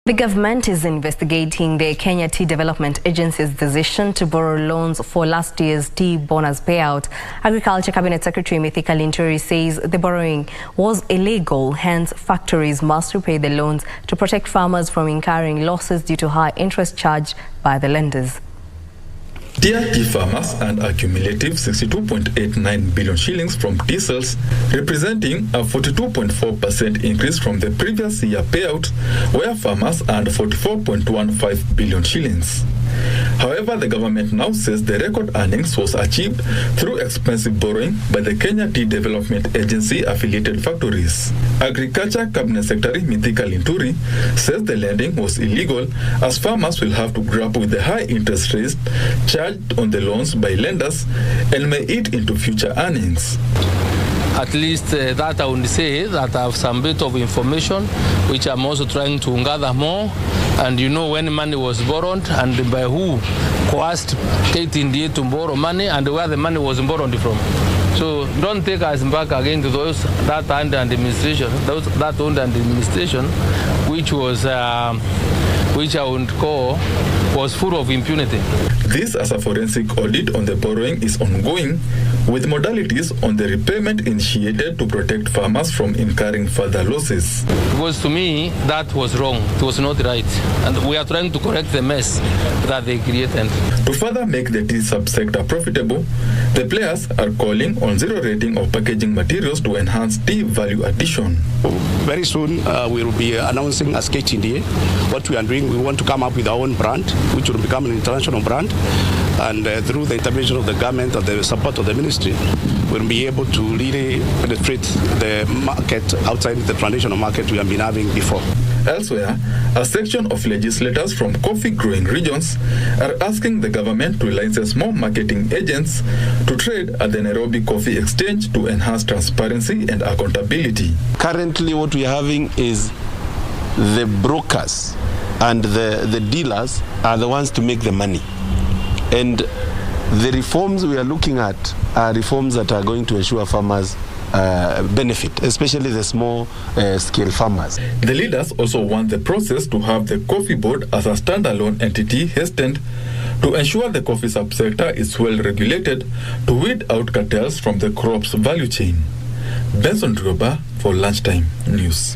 The government is investigating the Kenya Tea Development Agency's decision to borrow loans for last year's tea bonus payout. Agriculture Cabinet Secretary Mithika Linturi says the borrowing was illegal, hence factories must repay the loans to protect farmers from incurring losses due to high interest charged by the lenders. Tier tea farmers earned a cumulative 62.89 billion shillings from tea sales, representing a 42.4% increase from the previous year payout, where farmers earned 44.15 billion shillings. However, the government now says the record earnings was achieved through expensive borrowing by the Kenya Tea Development Agency affiliated factories. Agriculture Cabinet Secretary Mithika Linturi says the lending was illegal, as farmers will have to grapple with the high interest rates charged on the loans by lenders and may eat into future earnings. At least that I would say that I have some bit of information which I'm also trying to gather more, and you know when money was borrowed and by who coerced KTDA to borrow money and where the money was borrowed from. So don't take us back again to those that under administration, which was which I would call was full of impunity. This as a forensic audit on the borrowing is ongoing, with modalities on the repayment initiated to protect farmers from incurring further losses. Because to me, that was wrong. It was not right. And we are trying to correct the mess that they created. To further make the tea subsector profitable, the players are calling on zero rating of packaging materials to enhance tea value addition. Very soon, we will be announcing as KTDA what we are doing. We want to come up with our own brand, which will become an international brand. And through the intervention of the government and the support of the ministry, we'll be able to really penetrate the market outside the traditional market we have been having before. Elsewhere, a section of legislators from coffee-growing regions are asking the government to license more marketing agents to trade at the Nairobi Coffee Exchange to enhance transparency and accountability. Currently, what we are having is the brokers and the dealers are the ones to make the money. And the reforms we are looking at are reforms that are going to ensure farmers benefit, especially the small scale farmers. The leaders also want the process to have the coffee board as a standalone entity hastened to ensure the coffee subsector is well regulated to weed out cartels from the crop's value chain. Benson Droba for Lunchtime News.